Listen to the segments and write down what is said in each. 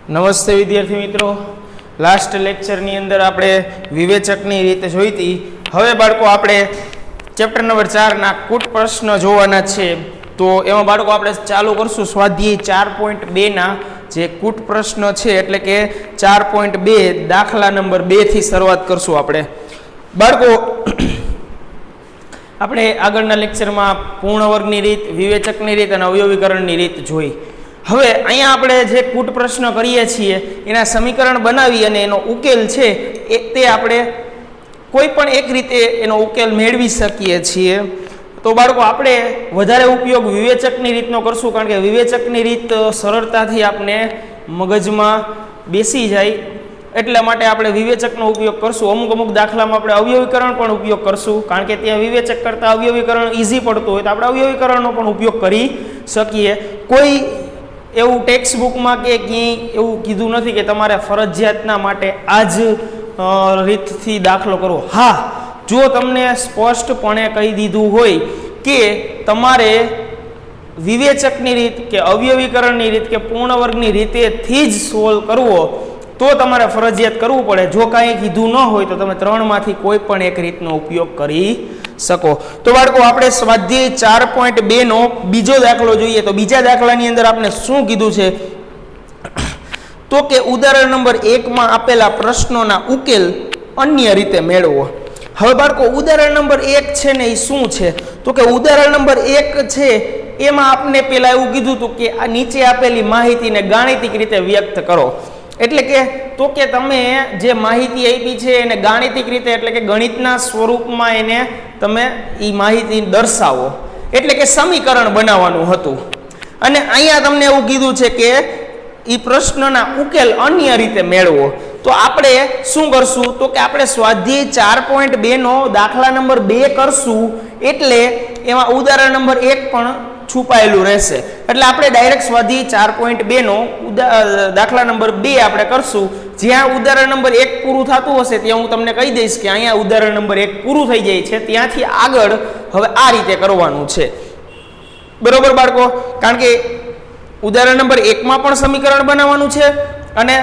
નમસ્તે વિદ્યાર્થી મિત્રો, લાસ્ટ લેક્ચરની અંદર આપણે વિવેચકની રીત જોઈ હતી. હવે બાળકો આપણે ચેપ્ટર નંબર 4ના કૂટ પ્રશ્ન જોવાના છે. તો એમાં બાળકો આપણે ચાલુ કરશું સ્વાધ્યાય 4.2ના જે કૂટ પ્રશ્ન છે, એટલે કે 4.2 દાખલા નંબર 2 થી શરૂઆત કરશું. આપણે બાળકો આપણે આગળના લેક્ચરમાં પૂર્ણ વર્ગની રીત, વિવેચકની રીત અને અવયવીકરણની રીત જોઈ. હવે અહીંયા આપણે જે કૂટ પ્રશ્ન કરીએ છીએ એના સમીકરણ બનાવી અને એનો ઉકેલ છે તે આપણે કોઈ પણ એક રીતે એનો ઉકેલ મેળવી શકીએ છીએ. તો બાળકો આપણે વધારે ઉપયોગ વિવેચકની રીતનો કરશું, કારણ કે વિવેચકની રીત સરળતાથી આપણે મગજમાં બેસી જાય, એટલા માટે આપણે વિવેચકનો ઉપયોગ કરશું. અમુક દાખલામાં આપણે અવયવીકરણ પણ ઉપયોગ કરશું, કારણ કે ત્યાં વિવેચક કરતાં અવયવીકરણ ઇઝી પડતું હોય તો આપણે અવયવીકરણનો પણ ઉપયોગ કરી શકીએ. કોઈ એવું ટેક્સ્ટ બુકમાં કે ક્યાંય એવું કીધું નથી કે તમારે ફરજિયાતના માટે આ જ રીતથી દાખલો કરવો. હા, જો તમને સ્પષ્ટપણે કહી દીધું હોય કે તમારે વિવેચકની રીત કે અવયવીકરણની રીત કે પૂર્ણ વર્ગની રીતેથી જ સોલ્વ કરવો, તો તમારે ફરજિયાત કરવું પડે. જો કાંઈ કીધું ન હોય તો તમે ત્રણમાંથી કોઈ પણ એક રીતનો ઉપયોગ કરી શકો. તો બાળકો આપણે સ્વાધ્યાય 4.2 નો બીજો દાખલો જોઈએ. તો બીજા દાખલાની અંદર આપણે શું કીધું છે, તો કે ઉદાહરણ નંબર 1 માં આપેલા પ્રશ્નોના ઉકેલ અન્ય રીતે મેળવો. હવે બાળકો ઉદાહરણ નંબર 1 છે ને એ શું છે, તો કે ઉદાહરણ નંબર 1 છે એમાં આપણે પેલા એવું કીધું હતું કે આ નીચે આપેલી માહિતીને ગાણિતિક રીતે વ્યક્ત કરો. એટલે કે તો કે તમે જે માહિતી આપી છે એને ગાણિતિક રીતે, એટલે કે ગણિતના સ્વરૂપમાં એને તમે એ માહિતી દર્શાવો, એટલે કે સમીકરણ બનાવવાનું હતું. અને અહીંયા તમને એવું કીધું છે કે એ પ્રશ્નના ઉકેલ અન્ય રીતે મેળવો. તો આપણે શું કરશું, તો કે આપણે સ્વાધ્યાય 4.2 નો દાખલા નંબર 2 કરશું, એટલે એમાં ઉદાહરણ નંબર 1 પણ છુપાયેલું રહેશે. એટલે આપણે ડાયરેક્ટ સ્વાધ્યાય 4.2 નો દાખલા નંબર 2 આપણે કરશું. જ્યાં ઉદાહરણ નંબર 1 પૂરું થતું હશે ત્યાં હું તમને કહી દઈશ કે અહીંયા ઉદાહરણ નંબર 1 પૂરું થઈ જાય છે, ત્યાંથી આગળ હવે આ રીતે કરવાનું છે. બરોબર બાળકો? કારણ કે ઉદાહરણ નંબર 1 માં પણ સમીકરણ બનાવવાનું છે અને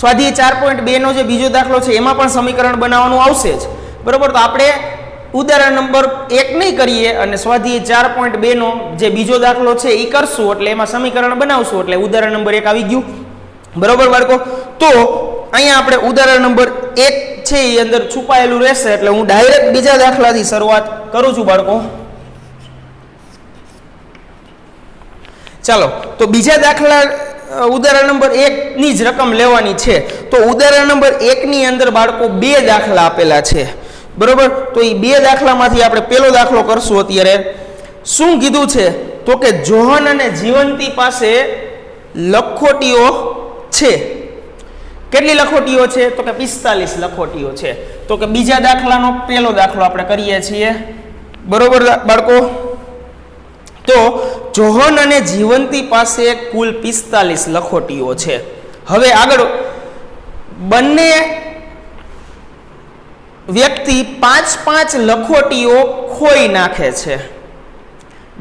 સ્વાધ્યાય 4.2 નો જે બીજો દાખલો છે એમાં પણ સમીકરણ બનાવવાનું આવશે જ. બરોબર? તો આપણે ઉદાહરણ નંબર 1 નહીં કરીએ અને સ્વાધ્યાય 4.2 નો જે બીજો દાખલો છે એ કરશું, એટલે એમાં સમીકરણ બનાવશું, એટલે ઉદાહરણ નંબર 1 આવી ગયું. બરોબર બાળકો? તો અહીંયા આપણે ઉદાહરણ નંબર 1 છે એ અંદર છુપાયેલું રહેશે, એટલે હું ડાયરેક્ટ બીજા દાખલાથી શરૂઆત કરું છું બાળકો. ચાલો, તો બીજા દાખલા ઉદાહરણ નંબર 1 ની જ રકમ લેવાની છે. તો ઉદાહરણ નંબર 1 ની અંદર બાળકો 2 દાખલા આપેલા છે. બરોબર? તો એ 2 દાખલામાંથી આપણે પહેલો દાખલો કરશું. અત્યારે શું કીધું છે, તો કે જોહન અને જીવંતી પાસે લખોટીઓ છે. કેટલી લખોટીઓ છે, તો કે 45 લખોટીઓ છે. તો કે બીજા દાખલાનો પહેલો દાખલો આપણે કરીએ છીએ. બરોબર બાળકો? તો જોહન અને જીવંતી પાસે કુલ 45 લખોટીઓ છે. હવે આગળ બંને વ્યક્તિ 5-5 લખોટીઓ ખોઈ નાખે છે.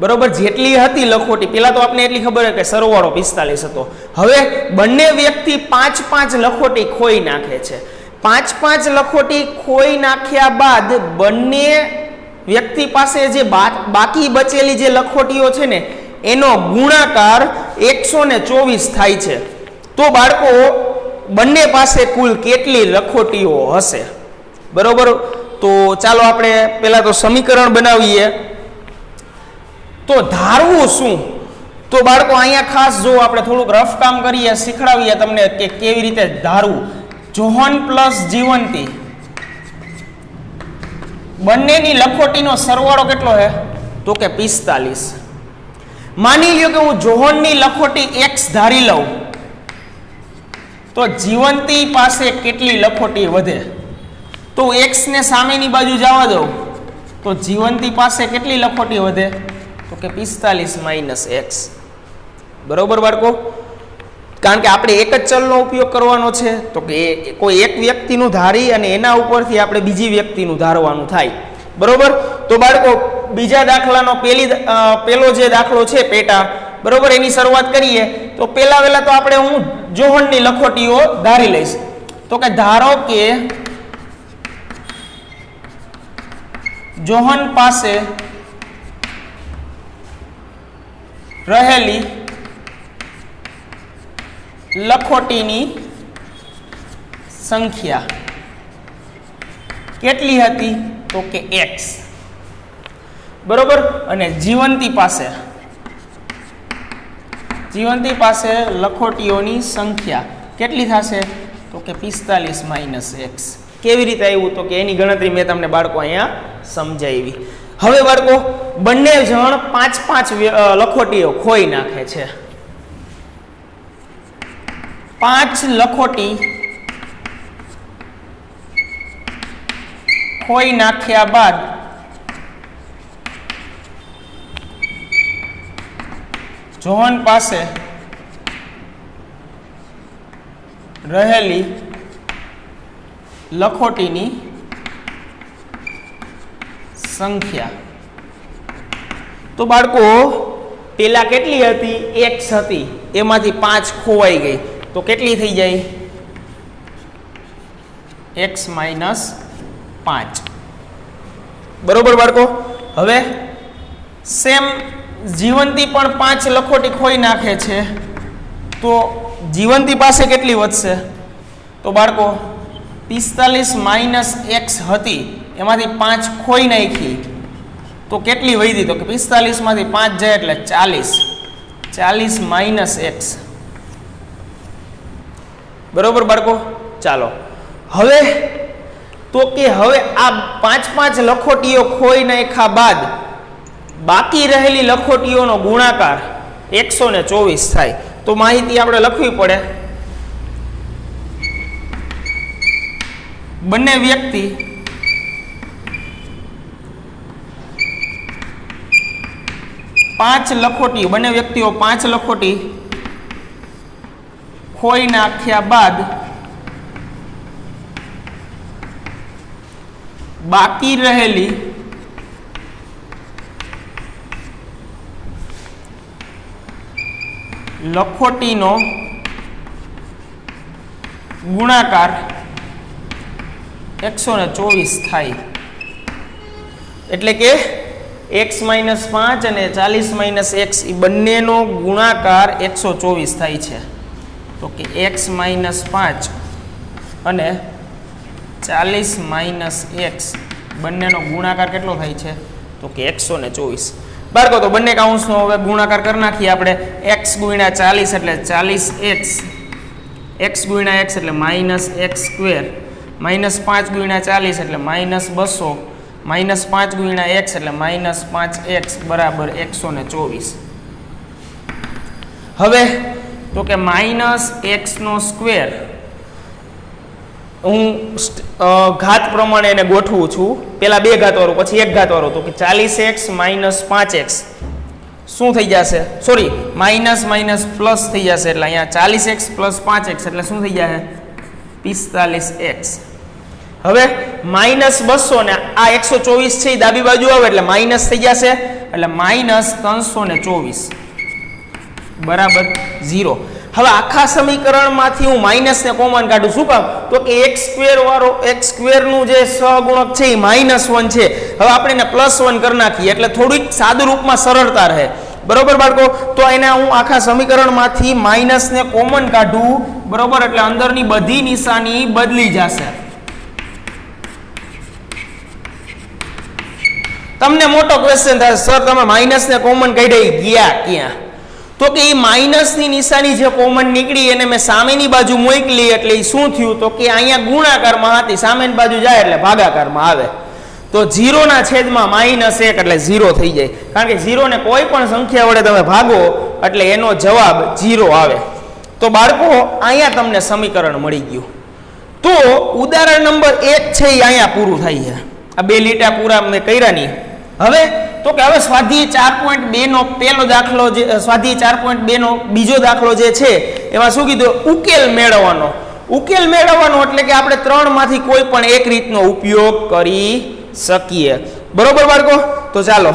બરોબર? જેટલી હતી લખોટી, પેલા તો આપણે એટલી ખબર કે સરવાળો 45 હતો. હવે બંને વ્યક્તિ 5-5 લખોટી ખોઈ નાખે છે. 5-5 લખોટી ખોઈ નાખ્યા બાદ બંને વ્યક્તિ પાસે જે બાકી બચેલી જે લખોટીઓ છે ને એનો ગુણાકાર 124 થાય છે. તો બાળકો બંને પાસે કુલ કેટલી લખોટીઓ હશે? બરોબર? તો ચાલો આપણે પહેલા તો સમીકરણ બનાવીએ. તો ધારવું શું, તો બાળકો અહીંયા ખાસ જો આપણે થોડુંક રફ કામ કરીએ, શીખડાવીએ તમને કે કેવી રીતે ધારવું. જોહન પ્લસ જીવંતી બંનેની લખોટીનો સરવાળો કેટલો છે, તો કે 45. માની લ્યો કે હું જોહનની લખોટી x ધારી લઉં, તો જીવંતી પાસે કેટલી લખોટી વધે? તો x ને સામેની બાજુ જવા દઉં તો જીવંતી પાસે કેટલી લખોટી વધે, તો કે 45 - x. બરોબર બાળકો? કારણ કે આપણે એક જ ચલનો ઉપયોગ કરવાનો છે, તો કે કોઈ એક વ્યક્તિનું ધારી અને એના ઉપરથી આપણે બીજી વ્યક્તિનું ધારવાનું થાય. બરોબર? તો બાળકો બીજા દાખલાનો પેલો જે દાખલો છે પેટા, બરોબર, એની શરૂઆત કરીએ તો પહેલા તો આપણે હું જોહનની લખોટીઓ ધારી લઈશ. તો કે ધારો કે જોહન પાસે રહેલી લખોટીની સંખ્યા કેટલી હતી? તો કે x. બરોબર. અને જીવંતી પાસે લખોટીઓની સંખ્યા કેટલી થશે? તો કે 45 - x. કેવી રીતે આવ્યું? તો કે એની ગણતરી મેં તમને બાળકો અહીંયા સમજાવી. હવે બાળકો બંને જણ 5 લખોટીઓ ખોઈ નાખે છે. 5 લખોટી ખોઈ નાખ્યા બાદ જોહન પાસે રહેલી લખોટીની સંખ્યા. તો બાળકો પેલા કેટલી હતી? x હતી, એમાંથી 5 ખોવાઈ ગઈ, તો કેટલી થઈ જાય? x - 5. બરોબર બાળકો. હવે સેમ જીવંતી પણ 5 લખોટી ખોઈ નાખે છે, તો જીવંતી પાસે કેટલી વધશે? તો બાળકો 45 - x હતી, એમાંથી 5 ખોઈ નાખી, તો કેટલી વધી? તો કે 45 માંથી 5 જાય એટલે 40 - x. બરોબર બાળકો. ચાલો હવે તો કે હવે આ 5 લખોટીઓ ખોઈ નાખ્યા બાદ બાકી રહેલી લખોટીઓનો ગુણાકાર 124 થાય. તો માહિતી આપણે લખવી પડે. બંને વ્યક્તિ બંને વ્યક્તિઓ 5 લખોટી ખોઈ નાખ્યા બાદ બાકી રહેલી લખોટીનો ગુણાકાર 124 થાય. એટલે કે x - 5 અને 40 - x એ બંનેનો ગુણાકાર 124 થાય છે. તો કે x - 5 અને 40 - x બંનેનો ગુણાકાર કેટલો થાય છે? તો કે 124. બાળકો તો બંને કાઉન્સનો હવે ગુણાકાર કરી નાખીએ આપણે. x × 40 એટલે 40x, x × x એટલે -x², -5 × 40 એટલે -200, -5 × x એટલે -5x બરાબર 124. હવે તો કે -x² હું ઘાત પ્રમાણે એને ગોઠવું છું. પેલા 2 ઘાત વાળું, પછી 1 ઘાત વાળું. તો કે 40x - 5x શું થઈ જશે? સોરી, માઇનસ પ્લસ થઈ જશે. એટલે અહીંયા 40x + 5x એટલે શું થઈ જશે? 45x. હવે -200 ને આ 124 છે એ ડાબી બાજુ આવે એટલે માઇનસ થઈ જશે. એટલે -324 બરાબર 0. હવે આખા સમીકરણમાંથી હું માઇનસને કોમન કાઢું. શું કામ? તો કે x² નું જે સહગુણક છે એ -1 છે. હવે આપણે એને +1 કરી નાખીએ એટલે થોડીક સાદું રૂપમાં સરળતા રહે. બરોબર બાળકો. તો એને હું આખા સમીકરણમાંથી માઇનસને કોમન કાઢું. બરોબર. એટલે અંદરની બધી નિશાની બદલી જશે. તમને મોટો ક્વેશ્ચન થાય, સર તમે માઇનસને કોમન કાઢી ગયા ક્યાં? તો કે એ માઇનસની નિશાની જે કોમન નીકળી એને મેં સામેની બાજુ મોકલી એટલે એ શું થયું? તો કે અહીંયા ગુણાકારમાં હતી, સામેની બાજુ જાય એટલે ભાગાકારમાં આવે. તો 0 ના છેદમાં -1 એટલે 0 થઈ જાય. કારણ કે 0 ને કોઈ પણ સંખ્યા વડે તમે ભાગો એટલે એનો જવાબ 0 આવે. તો બાળકો અહીંયા તમને સમીકરણ મળી ગયું. તો ઉદાહરણ નંબર 1 છે એ અહીંયા પૂરું થાય છે. આ 2 લીટા પૂરા મેં કર્યા નહીં. હવે તો કે હવે સ્વાધ્યાય 4.2 નો પહેલો દાખલો જે સ્વાધ્યાય 4.2 નો બીજો દાખલો જે છે એમાં શું કીધું? ઉકેલ મેળવવાનો. ઉકેલ મેળવવાનો એટલે કે આપણે 3 માંથી કોઈ પણ એક રીતનો ઉપયોગ કરી શકીએ. બરોબર બાળકો. તો ચાલો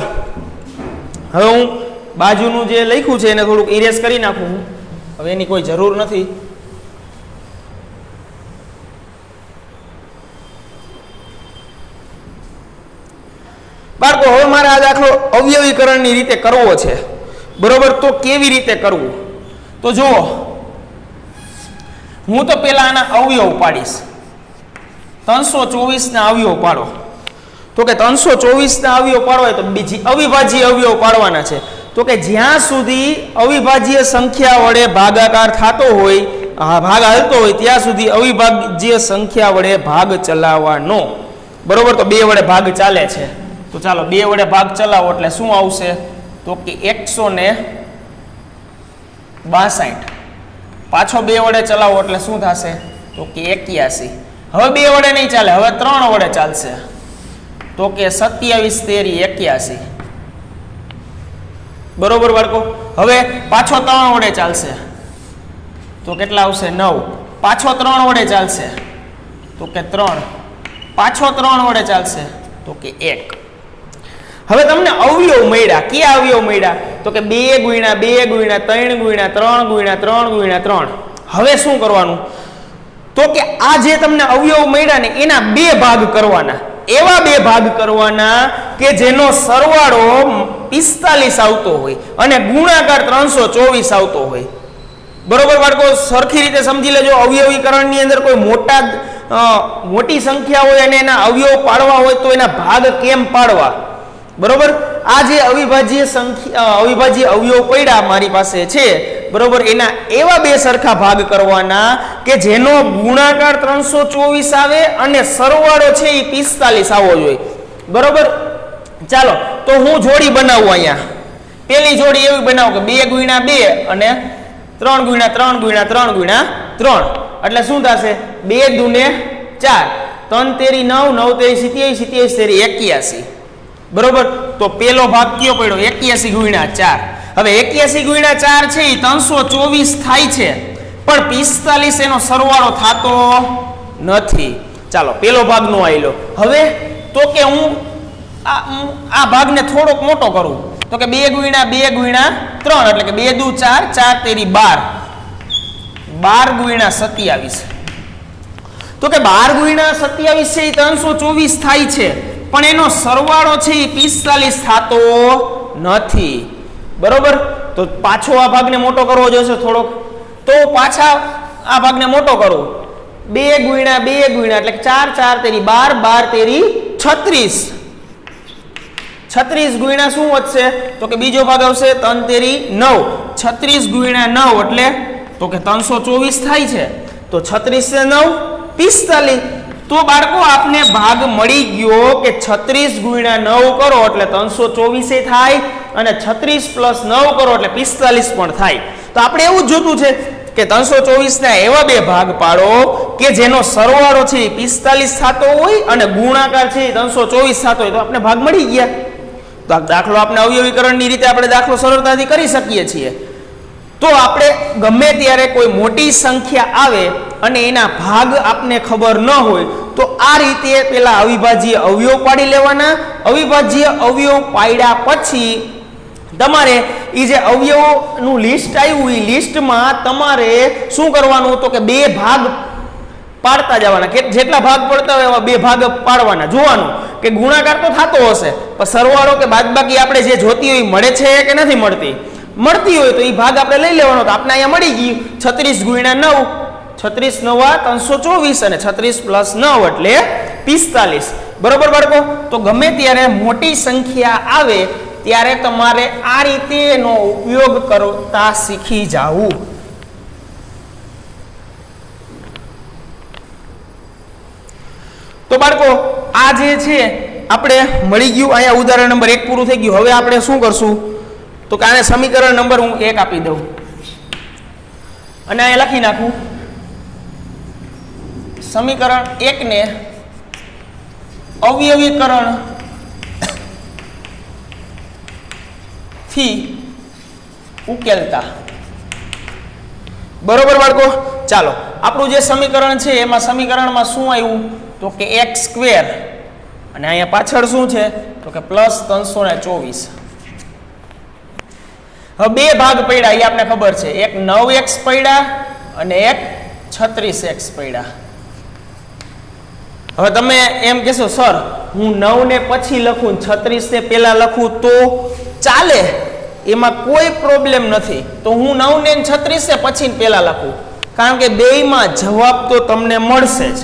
હવે હું બાજુનું જે લખ્યું છે એને થોડુંક ઇરેઝ કરી નાખું. હવે એની કોઈ જરૂર નથી. બાળકો હવે મારે આ દાખલો અવયવીકરણની રીતે કરવો છે, બરોબર. તો કેવી રીતે કરવું? તો જુઓ, હું તો પેલા આના અવયવ પાડીશ. 324 ના અવયવ પાડો. તો કે 324 ના અવયવ પાડવા તો બીજી અવિભાજ્ય અવયવ પાડવાના છે. તો કે જ્યાં સુધી અવિભાજ્ય સંખ્યા વડે ભાગાકાર થતો હોય, ભાગ હાલતો હોય, ત્યાં સુધી અવિભાજ્ય સંખ્યા વડે ભાગ ચલાવવાનો, બરોબર. તો 2 વડે ભાગ ચાલે છે, તો ચાલો 2 વડે ભાગ ચલાવો એટલે શું આવશે? તો કે 162. પાછો 2 વડે ચલાવો એટલે શું થશે? તો કે 81. હવે 2 વડે નહીં ચાલે, હવે 3 વડે ચાલશે. તો કે 27 તેરી 81, બરોબર બાળકો. હવે પાછો 3 વડે ચાલશે તો કેટલા આવશે? 9. પાછો 3 વડે ચાલશે તો કે 3. પાછો 3 વડે ચાલશે તો કે 1. હવે તમને અવયવ મળ્યા. કયા અવયવ મળ્યા? તો કે 2 ગુણ્યા 2 ગુણ્યા 3 ગુણ્યા 3 ગુણ્યા 3 ગુણ્યા 3. હવે શું કરવાનું? તો કે આ જે તમને અવયવ મળ્યા ને એના 2 ભાગ કરવાના. એવા 2 ભાગ કરવાના કે જેનો સરવાળો 45 આવતો હોય અને ગુણાકાર 324 આવતો હોય, બરોબર બાળકો. સરખી રીતે સમજી લેજો. અવયવીકરણની અંદર કોઈ મોટી સંખ્યા હોય અને એના અવયવ પાડવા હોય તો એના ભાગ કેમ પાડવા, બરોબર. આ જે અવિભાજ્ય અવયવ પડ્યા મારી પાસે છે, બરોબર, એના એવા 2 સરખા ભાગ કરવાના કે જેનો ગુણાકાર 324 આવે અને સરવાળો છે એ 45 આવવો જોઈએ, બરોબર. ચાલો તો હું જોડી બનાવું. અહીંયા પેલી જોડી એવી બનાવું કે 2 ગુણ્યા 2 અને 3 ગુણ્યા 3 ગુણ્યા 3 ગુણ્યા 3. એટલે શું થશે? 2 દુને 4, 3 તેરી 9, 9 તેરી 27, 27 તેરી 81, બરોબર. તો પેલો ભાગ કયો પડ્યો? 81 ગુણ્યા 4. હવે 81 ગુણ્યા 4 છે એ 324 થાય છે, પણ 45 એનો સરવાળો થતો નથી. ચાલો પેલો ભાગ નો આયલો. હવે તો કે હું આ ભાગને થોડોક મોટો કરું. તો કે 2 ગુણ્યા 2 ગુણ્યા 3 એટલે કે 2 દુ 4, 4 તેરી 12, 12 ગુણ્યા 27. તો કે 12 ગુણ્યા 27 છે એ 324 થાય છે, પણ એનો સરવાળો છે એ 45 થતો નથી, બરોબર. તો પાછો આ ભાગને મોટો કરવો જોઈશે થોડોક. તો પાછા આ ભાગને મોટો કરું. 2 ગુણ્યા 2 ગુણ્યા એટલે 4, 4 તેરી 12, 12 તેરી 36. 36 ગુણ્યા શું વધશે? તો કે બીજો ભાગ આવશે 3 તેરી 9. 36 ગુણ્યા 9 એટલે તો કે 324 થાય છે. તો 36 ને 9 45. તો બાળકો આપને ભાગ મળી ગયો કે 36 ગુણ્યા 9 કરો એટલે 324 થાય અને 36 પ્લસ 9 કરો એટલે 45 પણ થાય. તો આપણે એવું જ જોતું છે કે 324 ના એવા 2 ભાગ પાડો કે જેનો સરવાળો છે 45 થતો હોય અને ગુણાકાર છે 324 થતો હોય. તો આપણે ભાગ મળી ગયા. તો આ દાખલો આપણે અવયવીકરણની રીતે આપણે દાખલો સરળતાથી કરી શકીએ છીએ. તો આપણે ગમે ત્યારે કોઈ મોટી સંખ્યા આવે અને એના ભાગ આપને ખબર ન હોય તો આ રીતે પેલા અવિભાજ્ય અવયવ પાડી લેવાના. અવિભાજ્ય અવયવ પાડ્યા પછી તમારે એ જે અવયવોનું લિસ્ટ આવ્યું એ લિસ્ટમાં તમારે શું કરવાનું? તો કે 2 ભાગ પાડતા જવાના. કે જેટલા ભાગ પડતા હોય એવા 2 ભાગ પાડવાના. જોવાનું કે ગુણાકાર તો થતો હશે પણ સરવાળો કે બાદબાકી આપણે જે જોતી હોય મળે છે કે નથી મળતી. મળતી હોય તો એ ભાગ આપણે લઈ લેવાનો. તો આપણે અહીંયા મળી ગયું 36 ગુણ્યા 9, 36 9 324 અને 36 પ્લસ 9 એટલે 45, બરોબર બાળકો. તો ગમે ત્યારે મોટી સંખ્યા આવે ત્યારે તમારે આ રીતે એનો ઉપયોગ કરતા શીખી જાવું. તો બાળકો આ જે છે આપણે મળી ગયું. અહીંયા ઉદાહરણ નંબર 1 પૂરું થઈ ગયું. હવે આપણે શું કરશું? તો કે આને સમીકરણ નંબર હું 1 આપી દઉં અને અહીંયા લખી નાખું. સમીકરણ 1 ને અવયવીકરણ થી ઉકેલતા, બરોબર બાળકો. ચાલો આપણું જે સમીકરણ છે એમાં સમીકરણમાં શું આવ્યું? તો કે x² અને અહીંયા પાછળ શું છે? તો કે પ્લસ 324. હવે બે ભાગ પડ્યા એ આપણે ખબર છે, એક 9x પડ્યા અને એક 36x પડ્યા. હવે તમે એમ કહેશો સર હું 9 ને પછી લખું 36 ને પહેલા લખું તો ચાલે, એમાં કોઈ પ્રોબ્લેમ નથી. તો હું 9 ને 36 ને પછી પહેલા લખું, કારણ કે બેયમાં જવાબ તો તમને મળશે જ,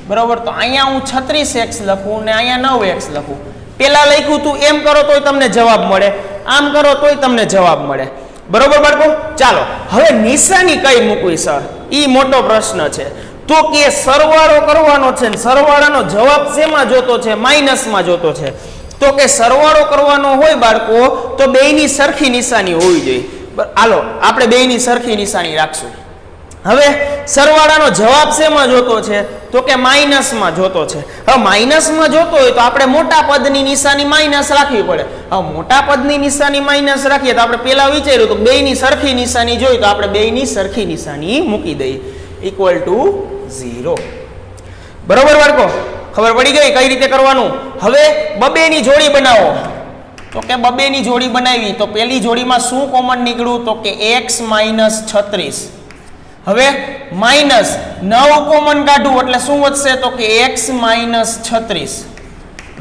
બરોબર. તો અહીંયા હું 36x લખું ને અહીંયા 9x લખું. પહેલા લખ્યું તું એમ કરો તોય તમને જવાબ મળે, આમ કરો તોય તમને જવાબ મળે, બરોબર બાળકો. ચાલો હવે નિશાની કઈ મૂકવી સર, ઈ મોટો પ્રશ્ન છે. તો કે સરવાળો કરવાનો છે ને સરવાળાનો જવાબ શેમાં જોતો છે? માઇનસમાં જોતો છે. તો કે સરવાળો કરવાનો હોય બાળકો તો બેયની સરખી નિશાની હોવી જોઈએ. હાલો આપણે બેયની સરખી નિશાની રાખશું. હવે સરવાળાનો જવાબ શેમાં જોતો છે? તો કે માઇનસમાં જોતો છે. હવે માઇનસમાં જોતો હોય તો આપણે મોટા પદની નિશાની માઇનસ રાખવી પડે. હવે મોટા પદની નિશાની માઇનસ રાખીએ તો આપણે પહેલા વિચાર્યું તો બેયની સરખી નિશાની જોઈ તો આપણે બેયની સરખી નિશાની મૂકી દઈએ, ઇક્વલ ટુ 0. બરોબર બાળકો, ખબર પડી ગઈ કઈ રીતે કરવાનું? હવે બબેની જોડી બનાવો. તો કે બબેની જોડી બનાવી તો પહેલી જોડીમાં શું કોમન નીકળ્યું? તો કે x - 36. હવે માઇનસ 9 કોમન કાઢું એટલે શું વધશે? તો કે x - 36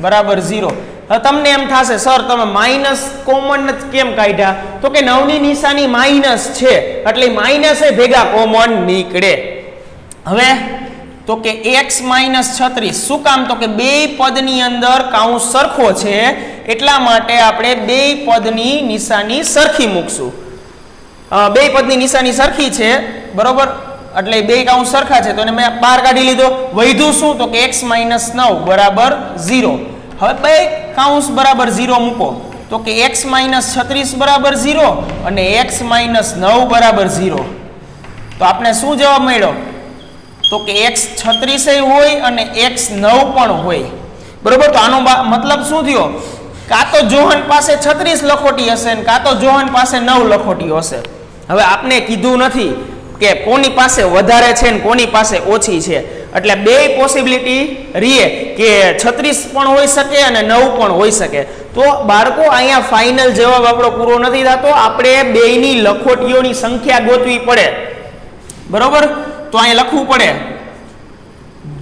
બરાબર 0. હવે તમને એમ થશે સર તમે માઇનસ કોમન કેમ કાઢ્યા? તો કે 9 ની નિશાની માઇનસ છે એટલે માઇનસ એ ભેગા કોમન નીકળે. હવે તો કે x - 36 શું કામ? તો કે બે પદની અંદર કાઉન્સ સરખો છે એટલા માટે આપણે બે પદની નિશાની સરખી મૂકશું. બે પદની નિશાની સરખી છે, બરોબર, એટલે બે કાઉન્સ સરખા છે તો એને મેં બહાર કાઢી લીધો. વધ્યું શું? તો કે x - 9 બરાબર 0. હવે બે કાઉન્સ બરાબર 0 મૂકો તો કે x - 36 બરાબર 0 અને x - 9 બરાબર 0. તો આપણે શું જવાબ મળ્યો? તો કે x 36 હોય અને x 9 પણ હોય, બરોબર. તો આનો મતલબ શું થયો? કાં તો જોહન પાસે 36 લખોટી હશે ને કાં તો જોહન પાસે 9 લખોટી હશે. હવે આપને કીધું નથી કે કોની પાસે વધારે છે ને કોની પાસે ઓછી છે, એટલે બે પોસિબિલિટી રીએ કે 36 પણ હોઈ શકે અને 9 પણ હોઈ શકે. તો બાળકો અહીંયા ફાઇનલ જવાબ આપણો પૂરો નથી થતો, આપણે બેયની લખોટીઓની સંખ્યા ગોતવી પડે, બરોબર. તો અહીંયા લખવું પડે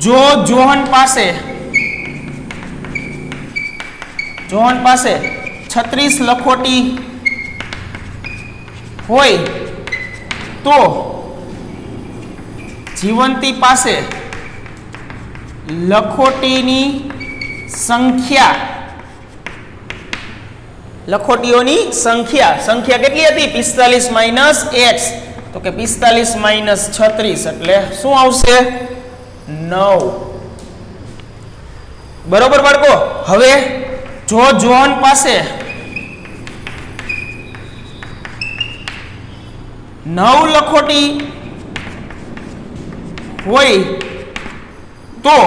જો જોહન પાસે 36 લખોટી હોય તો જીવંતી પાસે લખોટીની લખોટીઓની સંખ્યા કેટલી હતી? 45 - x. તો કે 45 - 36 એટલે શું આવશે? 9. બરોબર બાળકો. હવે જો જોહન પાસે 9 લખોટી હોય તો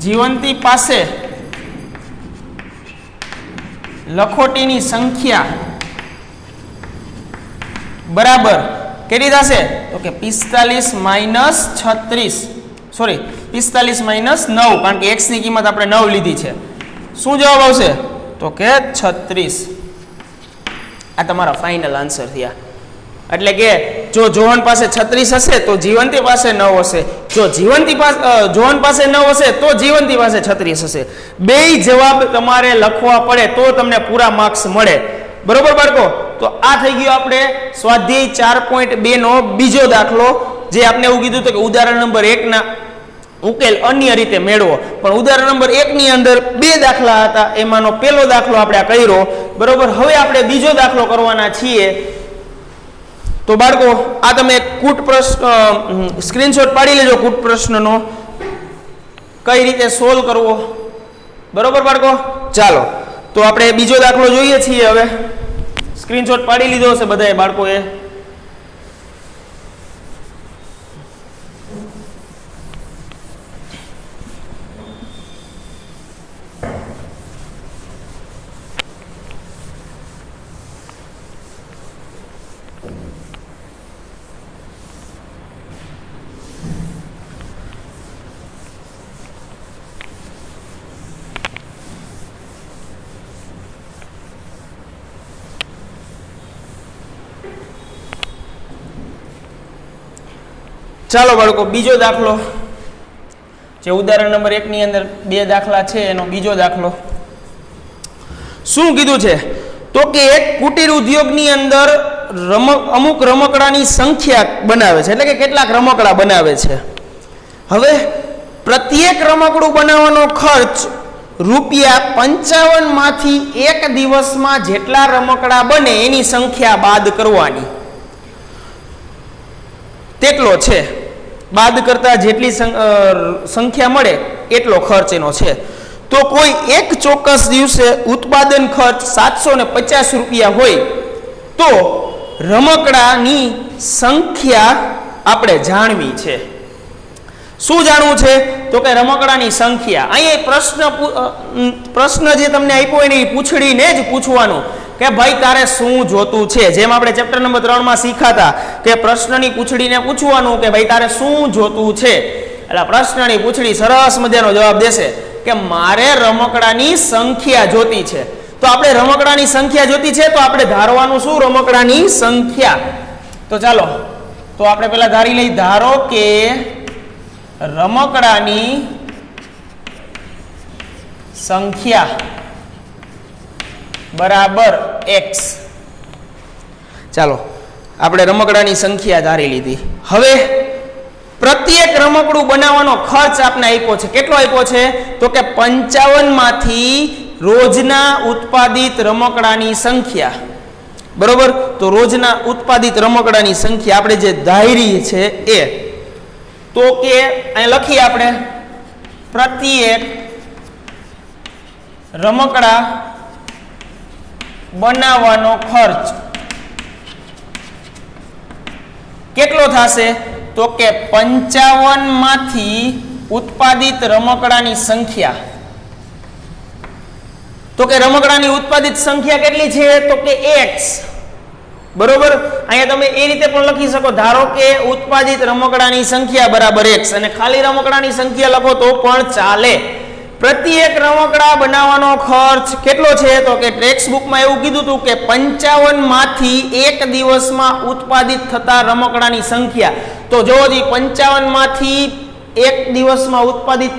જીવંતી પાસે લખોટીની સંખ્યા બરાબર કેટલી થશે? તો કે 45 - 36 સોરી 45 - 9, કારણ કે x ની કિંમત આપણે 9 લીધી છે. શું જવાબ આવશે? તો કે 36. આ તમારા ફાઇનલ આન્સર થયા. એટલે કે જો જોહન પાસે 36 હશે તો જીવંતી પાસે 9 હશે, જો જોહન પાસે 9 હશે તો જીવંતી પાસે 36 હશે. બેય જવાબ તમારે લખવા પડે તો તમને પૂરા માર્ક્સ મળે, બરોબર બાળકો. તો આ થઈ ગયો આપણે સ્વાધ્યાય 4.2 નો બીજો દાખલો, જે આપણે એવું કીધું હતું કે ઉદાહરણ નંબર 1 ના ઉકેલ અન્ય રીતે મેળવો. પણ ઉદાહરણ નંબર 1 ની અંદર 2 દાખલા હતા, એમાંનો પહેલો દાખલો આપણે કર્યો, બરોબર. હવે આપણે બીજો દાખલો કરવાના છીએ. તો બાળકો આ તમે કૂટ પ્રશ્ન સ્ક્રીનશોટ પાડી લેજો, કૂટ પ્રશ્નનો કઈ રીતે સોલ્વ કરવો, બરોબર બાળકો. ચાલો તો આપણે બીજો દાખલો જોઈએ છીએ. હવે સ્ક્રીનશોટ પાડી લીધો હશે બધાએ બાળકોએ. ચાલો બાળકો, બીજો દાખલો, જે ઉદાહરણ નંબર 1 ની અંદર 2 દાખલા છે એનો બીજો દાખલો. શું કીધું છે? તો કે એક કુટીર ઉદ્યોગની અંદર અમુક રમકડાની સંખ્યા બનાવે છે, એટલે કે કેટલાક રમકડા બનાવે છે. હવે પ્રત્યેક રમકડું બનાવવાનો ખર્ચ ₹55 માંથી એક દિવસમાં જેટલા રમકડા બને એની સંખ્યા બાદ કરવાની. તેટલો છે, બાદ કરતા જેટલી સંખ્યા મળે એટલો ખર્ચ એનો છે. તો કોઈ એક ચોક્કસ દિવસે ઉત્પાદન ખર્ચ ₹750 હોય તો રમકડાની સંખ્યા આપણે જાણવી છે. શું જાણવું છે? તો કે રમકડાની સંખ્યા. અહીંયા પ્રશ્ન જે તમને આપ્યો એની પૂછડીને જ પૂછવાનું કે ભાઈ તારે શું જોતું છે. જેમ આપણે ચેપ્ટર નંબર 3 માં શીખાતા કે પ્રશ્નની પૂછડીને પૂછવાનું કે ભાઈ તારે શું જોતું છે, એટલે પ્રશ્નની પૂછડી સરસ મજાનો જવાબ દેશે કે મારે રમકડાની સંખ્યા જોતી છે. તો આપણે રમકડાની સંખ્યા જોતી છે તો આપણે ધારવાનું શું? રમકડાની સંખ્યા. તો ચાલો, તો આપણે પહેલા ધારી લઈ. ધારો કે રમકડાની સંખ્યા બરાબર x. ચાલો, આપણે રમકડાની સંખ્યા ધારી લીધી. હવે પ્રત્યેક રમકડું બનાવવાનો ખર્ચ આપણે આપ્યો છે. કેટલો આપ્યો છે? તો કે 55 માંથી રોજના ઉત્પાદિત રમકડાની સંખ્યા. બરોબર? તો રોજના ઉત્પાદિત રમકડાની સંખ્યા આપણે જે ધારી છે એ. તો કે અહીં લખીએ આપણે પ્રત્યેક રમકડા બનાવવાનો ખર્ચ કેટલો થશે? તો કે 55 માંથી ઉત્પાદિત રમકડાની સંખ્યા. તો કે રમકડાની ઉત્પાદિત સંખ્યા કેટલી છે? તો કે x. બરોબર? અહીંયા તમે એ રીતે પણ લખી શકો, ધારો કે ઉત્પાદિત રમકડાની સંખ્યા બરાબર x, અને ખાલી રમકડાની સંખ્યા લખો તો પણ ચાલે. પ્રત્યેક રમકડા બનાવવાનો ખર્ચ કેટલો છે? તો કે ટેક્સ્ટ બુકમાં એવું કીધું હતું કે 55 માંથી એક દિવસમાં ઉત્પાદિત થતા રમકડાની સંખ્યા. તો જોવો જી, 55 માંથી એક દિવસમાં ઉત્પાદિત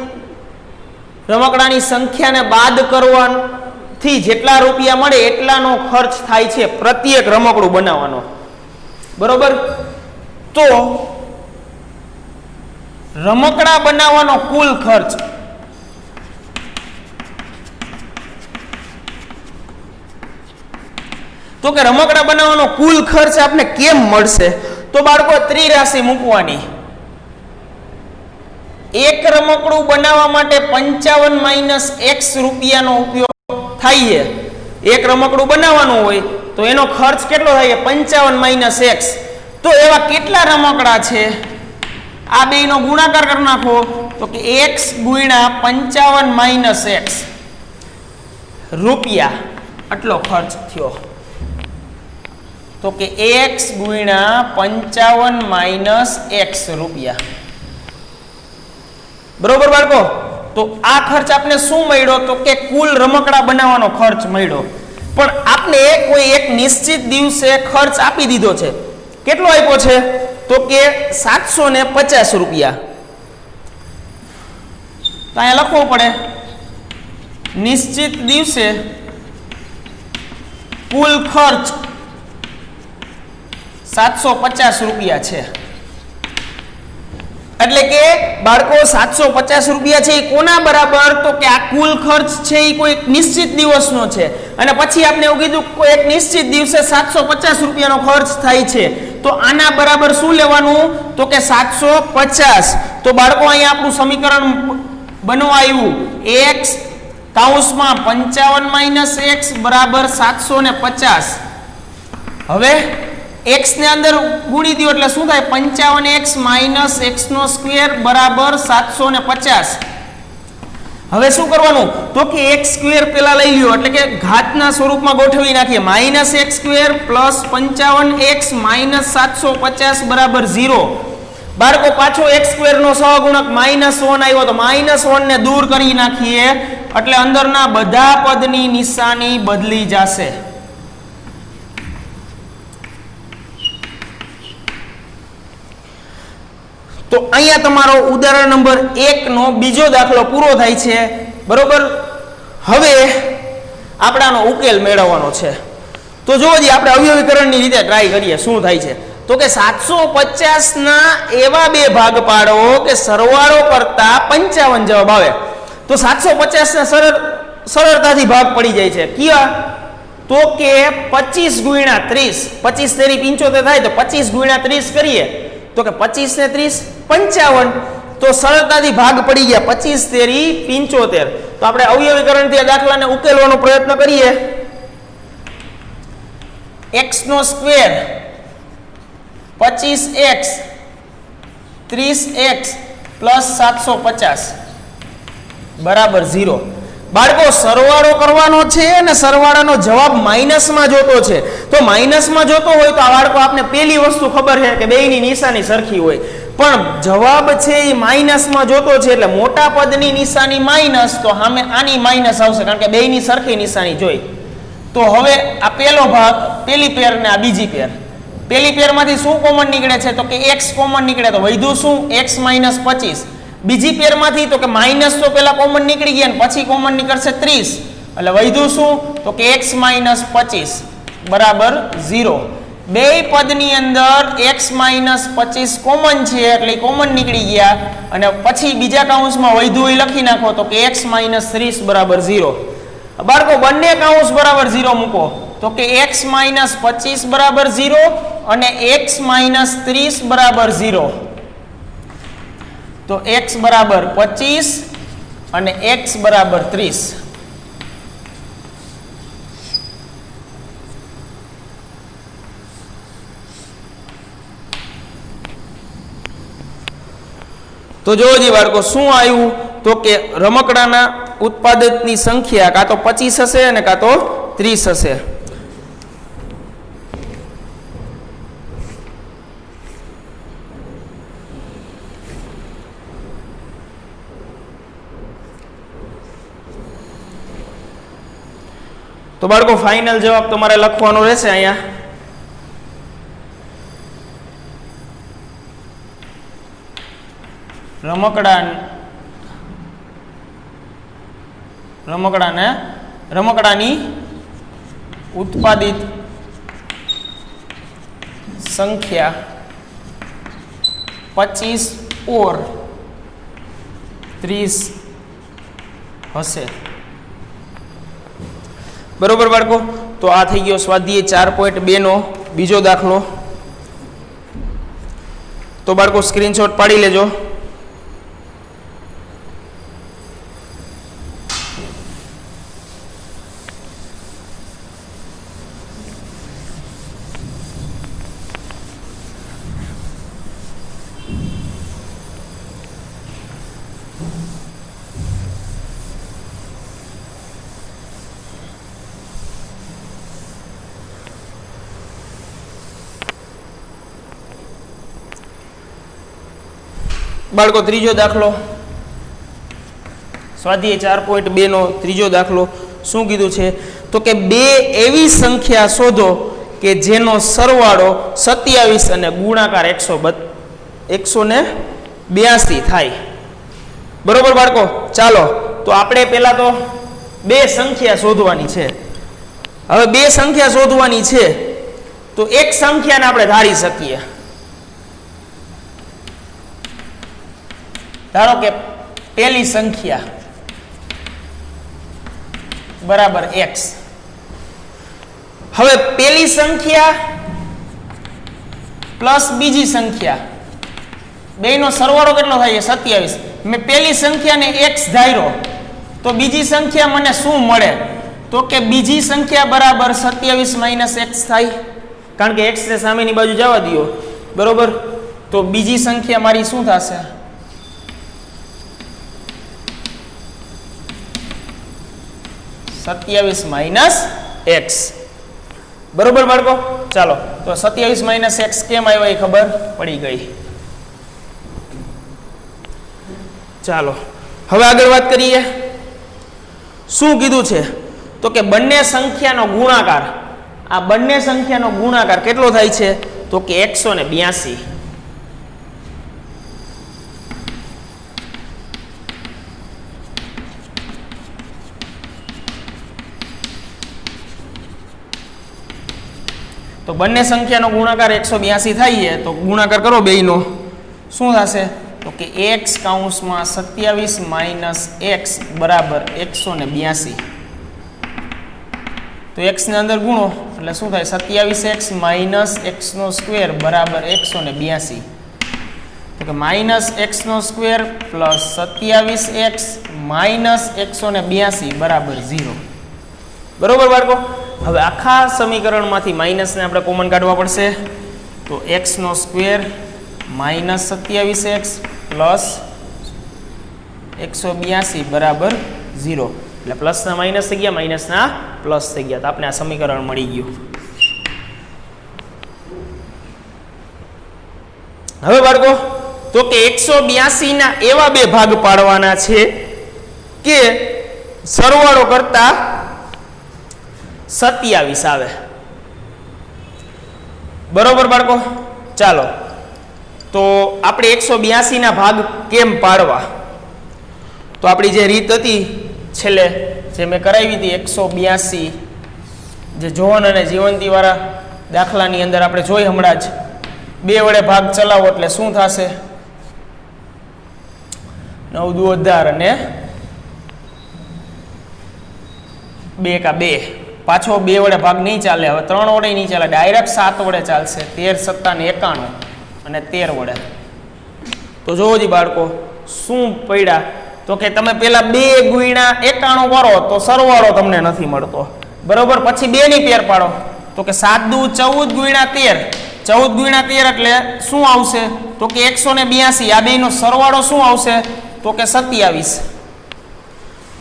રમકડાની સંખ્યાને બાદ કરવાથી જેટલા રૂપિયા મળે એટલાનો ખર્ચ થાય છે પ્રત્યેક રમકડું બનાવવાનો. બરોબર? તો રમકડા બનાવવાનો કુલ ખર્ચ તો કે રમકડા બનાવવાનો કુલ ખર્ચ આપણે કેમ મળશે? તો બાળકો ત્રિરાશિ મૂકવાની. એક રમકડું બનાવવા માટે 55 - x રૂપિયાનો ઉપયોગ થાય છે. એક રમકડું બનાવવાનું હોય તો એનો ખર્ચ કેટલો થાય? 55 - x. તો એવા કેટલા રમકડા છે? આ બેનો ગુણાકાર કરી નાખો તો કે x ગુણ્યા 55 - x રૂપિયા આટલો ખર્ચ થયો. તો કે x ગુણ્યા 55 - x રૂપિયા. બરોબર બાળકો? તો આ ખર્ચ આપને શું મળ્યો? તો કે કુલ રમકડા બનાવવાનો ખર્ચ મળ્યો. પણ આપને કોઈ એક નિશ્ચિત દિવસે ખર્ચ આપી દીધો છે. કેટલો આપ્યો છે? તો કે 750 રૂપિયા. તો અહીંયા લખવું પડે નિશ્ચિત દિવસે કુલ ખર્ચ 750 રૂપિયા છે. એટલે કે બાળકો 750 રૂપિયા છે એ કોના બરાબર? તો કે આ કુલ ખર્ચ છે એ કોઈ નિશ્ચિત દિવસનો છે, અને પછી આપણે એવું કીધું કોઈ એક નિશ્ચિત દિવસે 750 રૂપિયાનો ખર્ચ થાય છે. તો આના બરાબર શું લેવાનું? તો કે 750. તો બાળકો અહીંયા આપણું સમીકરણ બનવા આવ્યું x કૌંસમાં 55 - x બરાબર 750. હવે x ને અંદર ગુણી દો એટલે શું થાય? 55x - x નો સ્ક્વેર બરાબર 750. હવે શું કરવાનું? તો કે x સ્ક્વેર પેલા લઈ લ્યો, એટલે કે ઘાતના સ્વરૂપમાં ગોઠવી નાખીએ. -x સ્ક્વેર પ્લસ 55x - 750 બરાબર 0. બાળકો પાછો x સ્ક્વેર નો સહગુણક -1 આવ્યો તો -1 ને દૂર કરી નાખીએ એટલે અંદરના બધા પદની નિશાની બદલી જશે. તો અહીંયા તમારો ઉદાહરણ નંબર 1 નો બીજો દાખલો પૂરો થાય છે, બરોબર. હવે આપણાનો ઉકેલ મેળવવાનો છે. તો જોવો જી આપણે અવયવીકરણની રીતે ટ્રાય કરીએ શું થાય છે. તો કે 750 ના એવા બે ભાગ પાડો કે સરવાળો કરતા 55 જવાબ આવે. તો 750 ના સરળતાથી ભાગ પડી જાય છે. કયા? તો કે 25 ગુણ્યા 30, 25 તેરી 75 થાય, તો 25 ગુણ્યા 30 કરીએ તો કે 25 ને 30 55. તો સરળતાથી ભાગ પડી ગયા 25 તેરી 75. તો આપણે અવયવીકરણથી આ દાખલાને ઉકેલવાનો પ્રયત્ન કરીએ. x નો સ્ક્વેર 25x 30x પ્લસ 750 બરાબર 0. બાળકો સરવાળો કરવાનો છે અને સરવાળાનો જવાબ માઇનસમાં જોતો છે. તો માઇનસમાં જોતો હોય તો આ બાળકો આપને પહેલી વસ્તુ ખબર છે કે બેયની નિશાની સરખી હોય, પણ જવાબ છે એ માઇનસમાં જોતો છે એટલે મોટા પદની નિશાની માઇનસ, તો સામે આની માઇનસ આવશે કારણ કે બેયની સરખી નિશાની જોઈ. તો હવે આ પહેલો ભાગ પહેલી પેર ને આ બીજી પેર, પહેલી પેરમાંથી શું કોમન નીકળે છે તો કે x કોમન નીકળે, તો વધ્યું શું x માઇનસ 25. બીજી પેરમાંથી તો કે માઇનસ તો પહેલા કોમન નીકળી ગયા ને પછી કોમન નીકળશે 30, એટલે વધ્યું શું તો કે x માઇનસ 25 બરાબર 0. બે પદની અંદર x માઇનસ 25 કોમન છે એટલે કોમન નીકળી ગયા, અને પછી બીજા કાઉન્સમાં વધ્યું એ લખી નાખો તો કે x માઇનસ 30 બરાબર 0. બાળકો બંને કાઉન્સ બરાબર 0 મૂકો તો કે x માઇનસ 25 બરાબર 0 અને x માઇનસ 30 બરાબર 0. તો x બરાબર 25 અને x બરાબર 30. તો જોજી બાળકો શું આવ્યું તો કે રમકડાના ઉત્પાદકની સંખ્યા કાં તો 25 હશે અને કાં તો 30 હશે. તો બાળકો ફાઇનલ જવાબ તમારે લખવાનો રહેશે અહીંયા. રમકડાની ઉત્પાદિત સંખ્યા 25 ઓર 30 હશે. બરોબર બાળકો. તો આ થઈ ગયો સ્વાધ્યાય 4.2 નો બીજો દાખલો. તો બાળકો સ્ક્રીનશોટ પાડી લેજો. બાળકો ત્રીજો દાખલો સ્વાધ્યાય 4.2 નો ત્રીજો દાખલો શું કીધું છે તો કે બે એવી સંખ્યા શોધો કે જેનો સરવાળો 27 અને ગુણાકાર 182 થાય. બરોબર બાળકો. ચાલો તો આપણે પહેલા તો બે સંખ્યા શોધવાની છે. હવે બે સંખ્યા શોધવાની છે તો એક સંખ્યાને આપણે ધારી શકીએ. ધારો કે પહેલી સંખ્યા બરાબર x. હવે પહેલી સંખ્યા પ્લસ બીજી સંખ્યા બેનો સરવાળો કેટલો થાય છે 27. મેં પહેલી સંખ્યાને x ધાર્યો તો બીજી સંખ્યા મને શું મળે તો કે બીજી સંખ્યા બરાબર 27 માઇનસ x થાય, કારણ કે x ને સામેની બાજુ જવા દો. બરોબર. તો બીજી સંખ્યા મારી શું થશે 27 માઇનસ x. બરોબર બાળકો. ચાલો તો 27 માઇનસ x કેમ આવ્યો એ ખબર પડી ગઈ. ચાલો હવે આગળ વાત કરીએ. શું કીધું છે તો કે બંને સંખ્યાનો ગુણાકાર, આ બંને સંખ્યાનો ગુણાકાર કેટલો થાય છે તો કે 182. તો બંને સંખ્યાનો ગુણાકાર 182 થાય છે, તો ગુણાકાર કરો બેયનો, શું થશે તો કે x કૌંસમાં 27 માઇનસ x બરાબર 182. તો x ને અંદર ગુણો એટલે શું થાય 27x માઇનસ x નો સ્ક્વેર બરાબર 182. તો કે માઇનસ x નો સ્ક્વેર પ્લસ 27x માઇનસ 182 બરાબર 0. બરોબર બાળકો? હવે આખા સમીકરણમાંથી માઇનસને આપણે કોમન કાઢવા પડશે. તો x નો સ્ક્વેર માઇનસ 27x પ્લસ 182 બરાબર 0. એટલે પ્લસના માઇનસ થઈ ગયા, માઇનસના પ્લસ થઈ ગયા. તો આપણે આ સમીકરણ મળી ગયું. હવે બાળકો તો કે 182 ના એવા બે ભાગ પાડવાના છે કે સરવાળો કરતા 27 આવે. બરોબર બાળકો? ચાલો તો આપણે 182 ના ભાગ કેમ પાડવા, તો આપણી જે રીત હતી છેલ્લે જે મેં કરાવી હતી 182 જે જોહન અને જીવંતી વાળા દાખલાની અંદર આપણે જોઈ હમણાં જ, બે વડે ભાગ ચલાવો એટલે શું થશે 9 દુ 18 અને 2 કા 2. પાછો બે વડે ભાગ નહીં ચાલે, હવે 3 વડે નહીં ચાલે, ડાયરેક્ટ 7 વડે ચાલશે. 13 સત્તા ને 91 અને 13 વડે. તો જોવો જી બાળકો શું પડ્યા, તો કે તમે પેલા 2 ગુણ્યા 91 કરો તો સરવાળો તમને નથી મળતો. બરોબર? પછી 2 ની પેર પાડો તો કે 7 દુ 14 ગુણ્યા 13, 14 ગુણ્યા 13 એટલે શું આવશે તો કે 182. આ બેનો સરવાળો શું આવશે તો કે 27.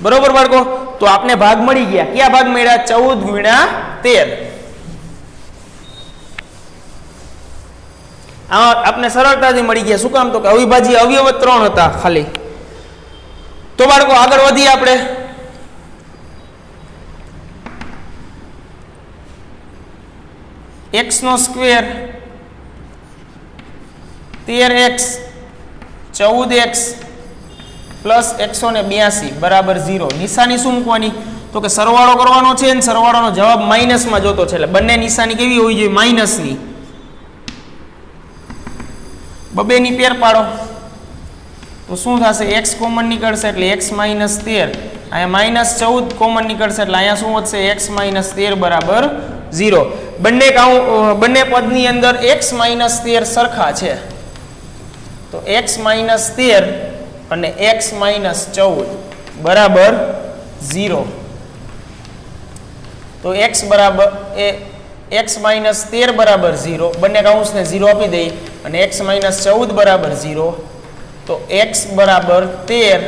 બરોબર બાળકો? તો આપને ભાગ મળી ગયા. કયા ભાગ મળ્યા? 14 ગુણ્યા 13. આ આપને સરળતાથી મળી ગયા. શું કામ? તો કે અવિભાજ્ય અવયવ 3 હતા ખાલી. તો બાળકો આગળ વધીએ આપણે. x નો સ્ક્વેર 13x 14x પ્લસ 182 બરાબર 0. નિશાની શું મૂકવાની? તો કે સરવાળો કરવાનો છે ને સરવાળાનો જવાબ માઇનસમાં જોતો છે, એટલે બંને નિશાની કેવી હોવી જોઈએ? માઇનસની. બબેની પેર પાડો તો શું થશે? x કોમન નીકળશે એટલે x માઇનસ 13. અહીંયા માઇનસ 14 કોમન નીકળશે એટલે અહીંયા શું વધશે? x માઇનસ 13 બરાબર 0. બંને પદની અંદર x માઇનસ 13 સરખા છે, તો x માઇનસ 13 અને x માઇનસ 14 બરાબર 0. તો x બરાબર x માઇનસ 13 બરાબર 0, બંને કૌંસને 0 આપી દઈએ અને x માઇનસ 14 બરાબર 0. તો x બરાબર 13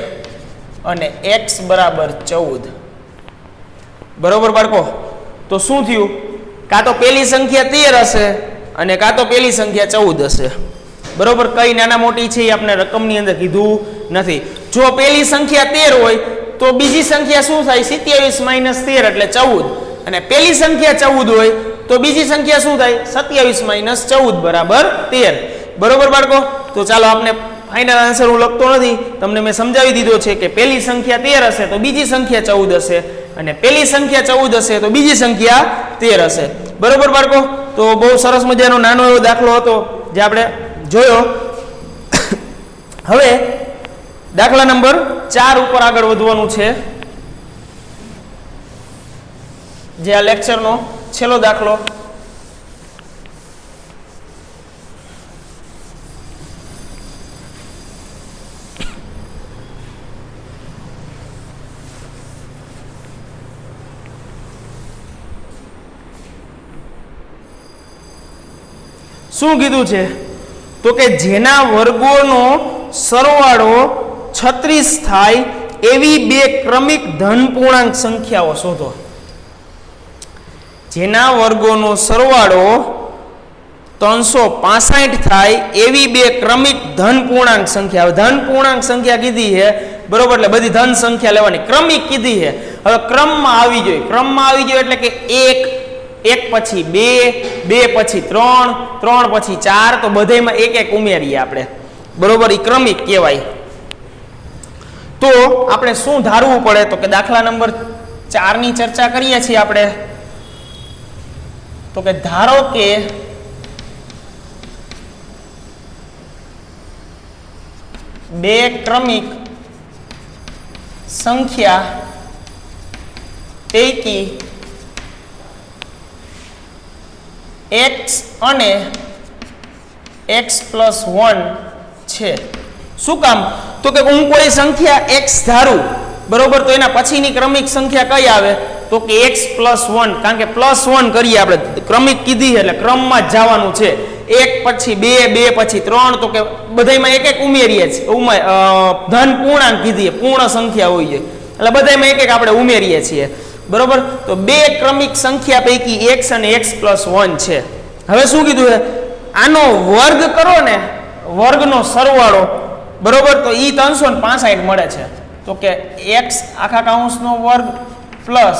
અને x બરાબર 14. બરોબર બાળકો? તો શું થયું? કાં તો પેલી સંખ્યા 13 હશે અને કાં તો પેલી સંખ્યા 14 હશે. બરોબર? કઈ નાના મોટી છે એ આપણે રકમની અંદર કીધું નથી. જો પેલી સંખ્યા 13 હોય તો બીજી સંખ્યા શું થાય? 27 માઇનસ 13 એટલે 14. અને પેલી સંખ્યા 14 હોય તો બીજી સંખ્યા શું થાય? 27 માઇનસ 14 બરાબર 13. બરોબર બાળકો? તો ચાલો આપણે ફાઇનલ આન્સર હું લખતો નથી, તમને મેં સમજાવી દીધો છે કે પેલી સંખ્યા 13 હશે તો બીજી સંખ્યા 14 હશે, અને પેલી સંખ્યા 14 હશે તો બીજી સંખ્યા 13 હશે. બરોબર બાળકો? તો બહુ સરસ મજાનો નાનો એવો દાખલો હતો જે આપણે જોયો. હવે દાખલા નંબર 4 ઉપર આગળ વધવાનું છે, જે આ લેક્ચરનો છેલ્લો દાખલો. શું કીધું છે? તો કે જેના વર્ગોનો સરવાળો 36 થાય એવી બે ક્રમિક ધન પૂર્ણાંક સંખ્યાઓ શોધો. જેના વર્ગોનો સરવાળો 365 થાય એવી બે ક્રમિક ધન પૂર્ણાંક સંખ્યા. ધન પૂર્ણાંક સંખ્યા કીધી છે, બરોબર? એટલે બધી ધન સંખ્યા લેવાની. ક્રમિક કીધી છે, હવે ક્રમમાં આવી જોઈએ. ક્રમમાં આવી જોઈએ એટલે કે 1 પછી 2, 2 પછી 3, 3 પછી 4, તો બધામાં એક એક ઉમેરીએ આપણે. બરોબર? એ ક્રમિક કહેવાય. તો આપણે શું ધારવું પડે? તો કે દાખલા નંબર 4 ની ચર્ચા કરીએ છીએ આપણે. તો કે ધારો કે બે ક્રમિક સંખ્યા પૈકી x અને x+1 છે. શું કામ? તો કે હું કોઈ સંખ્યા x ધારું, બરોબર, તો એના પછીની ક્રમિક સંખ્યા કઈ આવે? તો કે x+1, કારણ કે +1 કરીએ આપણે, ક્રમિક કીધી એટલે ક્રમમાં જ જવાનું છે. 1 પછી 2, 2 પછી 3, તો કે બધાયમાં એક એક ઉમેરીએ છીએ. ધન પૂર્ણાંક કીધી, પૂર્ણ સંખ્યા હોય છે એટલે બધાયમાં એક એક આપણે ઉમેરીએ છીએ, બરોબર. તો બે ક્રમિક સંખ્યા પૈકી x અને x+1 છે. હવે શું કીધું છે? આનો વર્ગ કરો ને, વર્ગનો સરવાળો, બરોબર, તો ઈ 365 મળે છે. તો કે x આખા કૌંસનો વર્ગ પ્લસ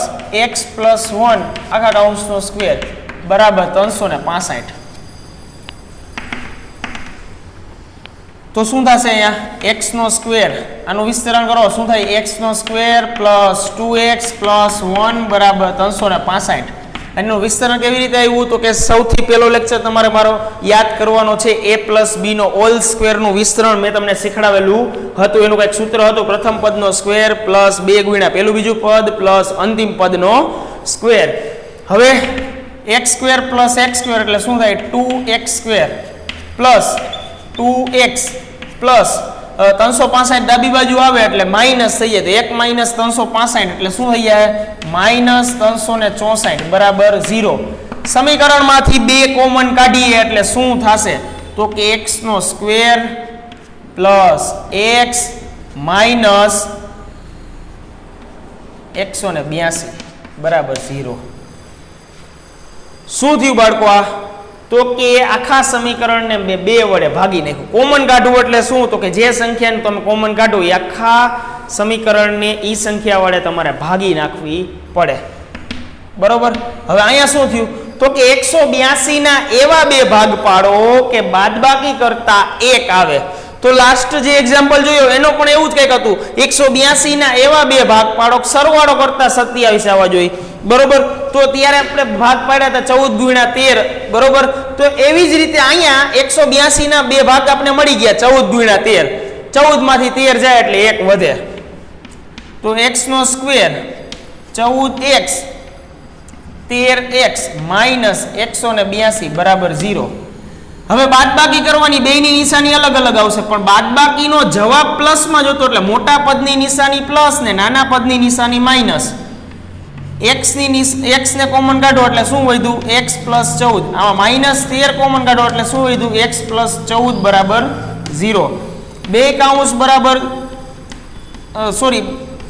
x+1 આખા કૌંસનો સ્ક્વેર બરાબર 365. તો શું થશે અહીંયા? x નો સ્ક્વેર, આનું વિસ્તરણ કરો, શું થાય? x નો સ્ક્વેર પ્લસ 2x પ્લસ 1 બરાબર 365. એનું વિસ્તરણ કેવી રીતે આવ્યું? તો કે સૌથી પહેલો લેક્ચર તમારે મારો યાદ કરવાનો છે, a પ્લસ b નો હોલ સ્ક્વેરનું વિસ્તરણ મેં તમને શીખડાવેલું હતું. એનું કંઈક સૂત્ર હતું, પ્રથમ પદનો સ્ક્વેર પ્લસ 2 ગુણ્યા પેલું બીજું પદ પ્લસ અંતિમ પદનો સ્ક્વેર. હવે x square plus x square એટલે શું થાય? 2x square plus 2x plus 365 ડાબી બાજુ આવે એટલે માઇનસ થઈ જાય, તો 1 માઇનસ 365 એટલે શું થઈ જાય? માઇનસ 364 બરાબર 0. સમીકરણમાંથી 2 કોમન કાઢીએ એટલે શું થશે? તો કે x નો સ્ક્વેર પ્લસ x માઇનસ 182 બરાબર 0. શું થયું બાળકો? આ તો કે આખા સમીકરણને મેં 2 વડે ભાગી નાખ્યું. કોમન કાઢવું એટલે શું? તો કે જે સંખ્યાને તમે કોમન કાઢો એ આખા સમીકરણને ઈ સંખ્યા વડે તમારે ભાગી નાખવી પડે, બરોબર. હવે અહીંયા શું થયું? તો કે 182 ના એવા 2 ભાગ પાડો કે બાદબાકી કરતા 1 આવે. તો લાસ્ટ જે એક્ઝામ્પલ જોયો એનો પણ એવું જ કંઈક હતું. 182 ના એવા 2 ભાગ પાડો સરવાળો કરતા 27 આવવા જોઈએ, બરોબર. તો ત્યારે આપણે ભાગ પાડ્યા હતા 14 ગુણ્યા 13, બરોબર. તો એવી જ રીતે અહીંયા 182 ના 2 ભાગ આપણે મળી ગયા 14 ગુણ્યા 13. 14 માંથી 13 જાય એટલે 1 વધે, તો x નો સ્ક્વેર 14x 13x માઇનસ 182 બરાબર 0. હવે બાદબાકી કરવાની, બેયની નિશાની અલગ અલગ આવશે, પણ બાદબાકીનો જવાબ પ્લસમાં જોતો એટલે મોટા પદની નિશાની પ્લસ ને નાના પદની નિશાની માઇનસ. x ને કોમન કાઢો એટલે શું વધ્યું? x plus 14. આમાં માઇનસ 13 કોમન કાઢો એટલે શું વધ્યું? x પ્લસ 14 બરાબર 0. બે કાઉન્સ બરાબર સોરી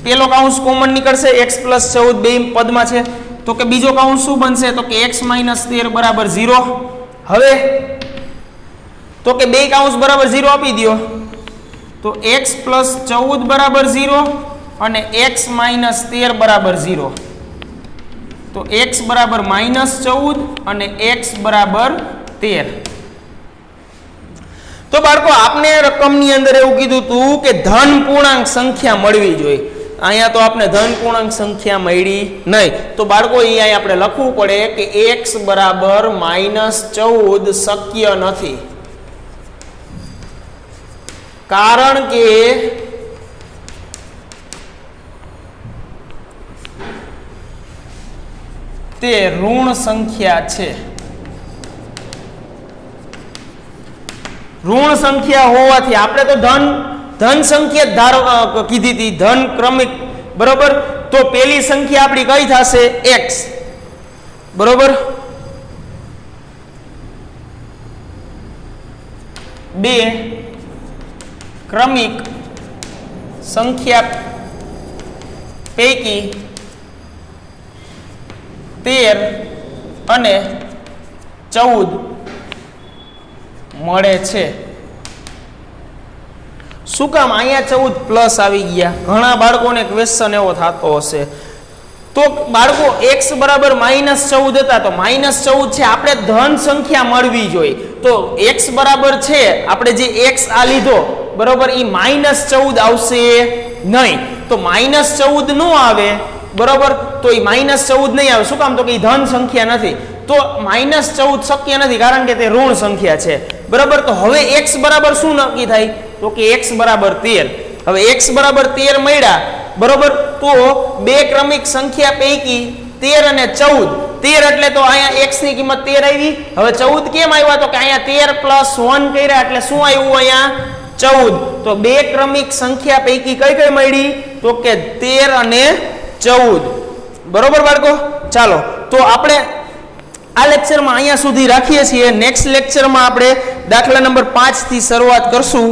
પેલો કાઉન્સ કોમન નીકળશે, x પ્લસ 14 બે પદમાં છે, તો કે બીજો કાઉન્સ શું બનશે? તો કે x માઇનસ 13 બરાબર 0. હવે તો કે બે કાઉન્સ બરાબર 0 આપી દો, તો x પ્લસ 14 બરાબર 0 અને x માઇનસ 13 બરાબર 0. તો x બરાબર માઇનસ 14 અને x બરાબર 13. તો બાળકો આપને રકમની અંદર એવું કીધું હતું કે ધન પૂર્ણાંક સંખ્યા મળવી જોઈએ. અહીંયા તો આપણે ધન પૂર્ણાંક સંખ્યા મળી નહીં, તો બાળકો અહીંયા આપણે લખવું પડે કે x બરાબર માઇનસ 14 શક્ય નથી, કારણ કે તે ઋણ સંખ્યા છે. ઋણ સંખ્યા હોવાથી આપણે તો ધન સંખ્યા ધારો કીધી હતી, ધન ક્રમિક, બરોબર. તો પેલી સંખ્યા આપણી કઈ થશે? x, બરોબર. બે ક્રમિક સંખ્યા પૈકી 13 અને 14 મળે છે. શું કામ અહીંયા 14 પ્લસ આવી ગયા? ઘણા બાળકોને ક્વેશ્ચન એવો થતો હશે. તો બાળકો x બરાબર -14 હતા, તો -14 છે, આપણે ધન સંખ્યા મળવી જોઈએ. તો x બરાબર છે, આપણે જે x આ લીધો, બરોબર, એ -14 આવશે નહીં. તો -14 નો આવે, બરોબર, તો એ -14 નહીં આવે. શું કામ? તો કે એ ધન સંખ્યા નથી. તો -14 શક્ય નથી, કારણ કે તે ઋણ સંખ્યા છે, બરાબર. તો હવે x બરાબર શું નક્કી થાય? તો કે x બરાબર 13. હવે x બરાબર 13 મળ્યા, બરોબર. તો બે ક્રમિક સંખ્યા પૈકી 13 અને 14, 13 એટલે તો અહીંયા x ની કિંમત 13 આવી. હવે 14 કેમ આવ્યા? તો કે અહીંયા 13 + 1 કર્યા એટલે શું આવ્યું? અહીંયા 14. તો બે ક્રમિક સંખ્યા પૈકી કઈ કઈ મળી? તો કે 13 અને 14, બરોબર બાળકો. ચાલો તો આપણે આ લેક્ચરમાં અહીંયા સુધી રાખીએ છીએ. નેક્સ્ટ લેક્ચરમાં આપણે દાખલા નંબર 5 થી શરૂઆત કરશું.